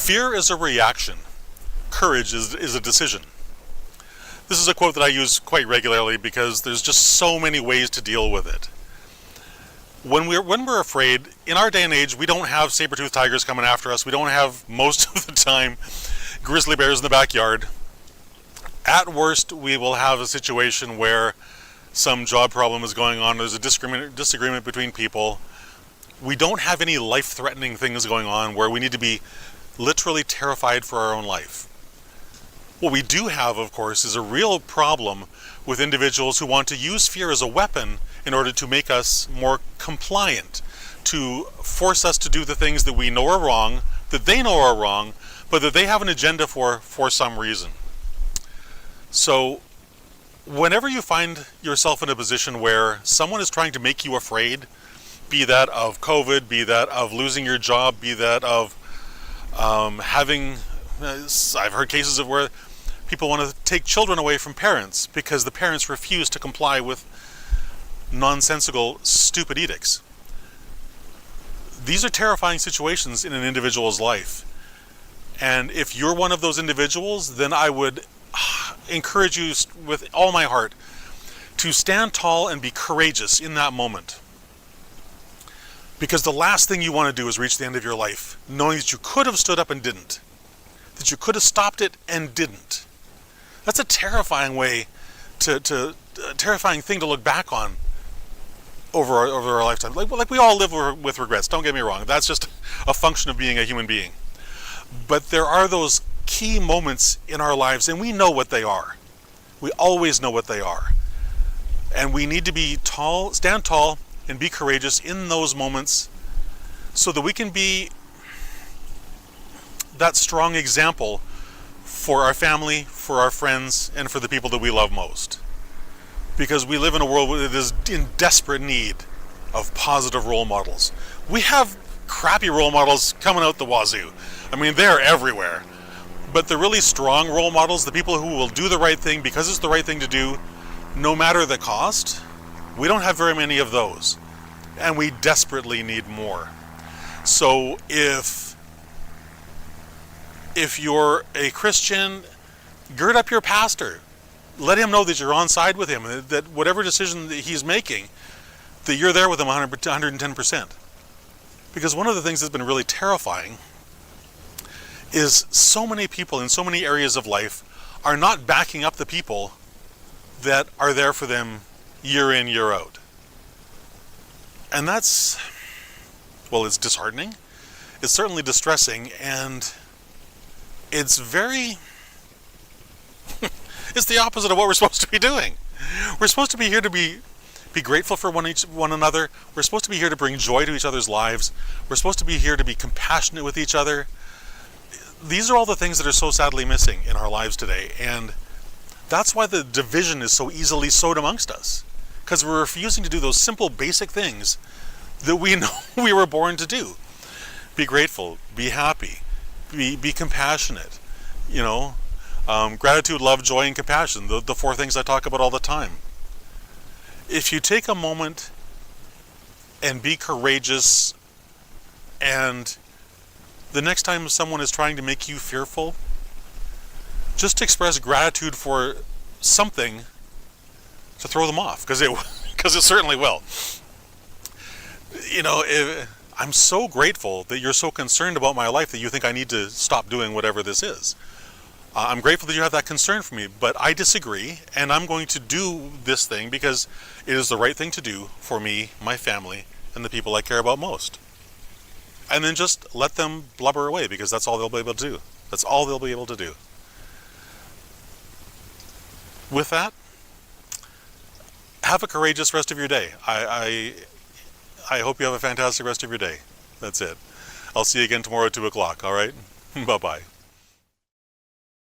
Fear is a reaction. Courage is a decision. This is a quote that I use quite regularly because there's just so many ways to deal with it. When we're afraid, in our day and age, we don't have saber-toothed tigers coming after us. We don't have, most of the time, grizzly bears in the backyard. At worst, we will have a situation where some job problem is going on. There's a disagreement between people. We don't have any life-threatening things going on where we need to be literally terrified for our own life. What we do have, of course, is a real problem with individuals who want to use fear as a weapon in order to make us more compliant, to force us to do the things that we know are wrong, that they know are wrong, but that they have an agenda for some reason. So, whenever you find yourself in a position where someone is trying to make you afraid, be that of COVID, be that of losing your job, be that of I've heard cases of where people want to take children away from parents because the parents refuse to comply with nonsensical, stupid edicts. These are terrifying situations in an individual's life. And if you're one of those individuals, then I would encourage you with all my heart to stand tall and be courageous in that moment. Because the last thing you want to do is reach the end of your life knowing that you could have stood up and didn't. That you could have stopped it and didn't. That's a terrifying way a terrifying thing to look back on over our lifetime. Like we all live with regrets, don't get me wrong. That's just a function of being a human being. But there are those key moments in our lives, and we know what they are. We always know what they are. And we need to be tall, stand tall, and be courageous in those moments so that we can be that strong example for our family, for our friends, and for the people that we love most. Because we live in a world that is in desperate need of positive role models. We have crappy role models coming out the wazoo. I mean, they're everywhere. But the really strong role models, the people who will do the right thing because it's the right thing to do, no matter the cost, we don't have very many of those. And we desperately need more. So if you're a Christian, gird up your pastor. Let him know that you're on side with him, that whatever decision that he's making, that you're there with him 110%. Because one of the things that's been really terrifying is so many people in so many areas of life are not backing up the people that are there for them year in, year out. And that's, well, it's disheartening. It's certainly distressing, and it's very, it's the opposite of what we're supposed to be doing. We're supposed to be here to be grateful for one another. We're supposed to be here to bring joy to each other's lives. We're supposed to be here to be compassionate with each other. These are all the things that are so sadly missing in our lives today, and that's why the division is so easily sowed amongst us. Because we're refusing to do those simple, basic things that we know we were born to do. Be grateful, be happy, be compassionate, gratitude, love, joy, and compassion, the four things I talk about all the time. If you take a moment and be courageous, and the next time someone is trying to make you fearful, just express gratitude for something to throw them off, because it certainly will. I'm so grateful that you're so concerned about my life that you think I need to stop doing whatever this is. I'm grateful that you have that concern for me, but I disagree, and I'm going to do this thing because it is the right thing to do for me, my family, and the people I care about most. And then just let them blubber away, because that's all they'll be able to do. That's all they'll be able to do. With that, have a courageous rest of your day. I hope you have a fantastic rest of your day. That's it. I'll see you again tomorrow at 2 o'clock, all right? Bye-bye.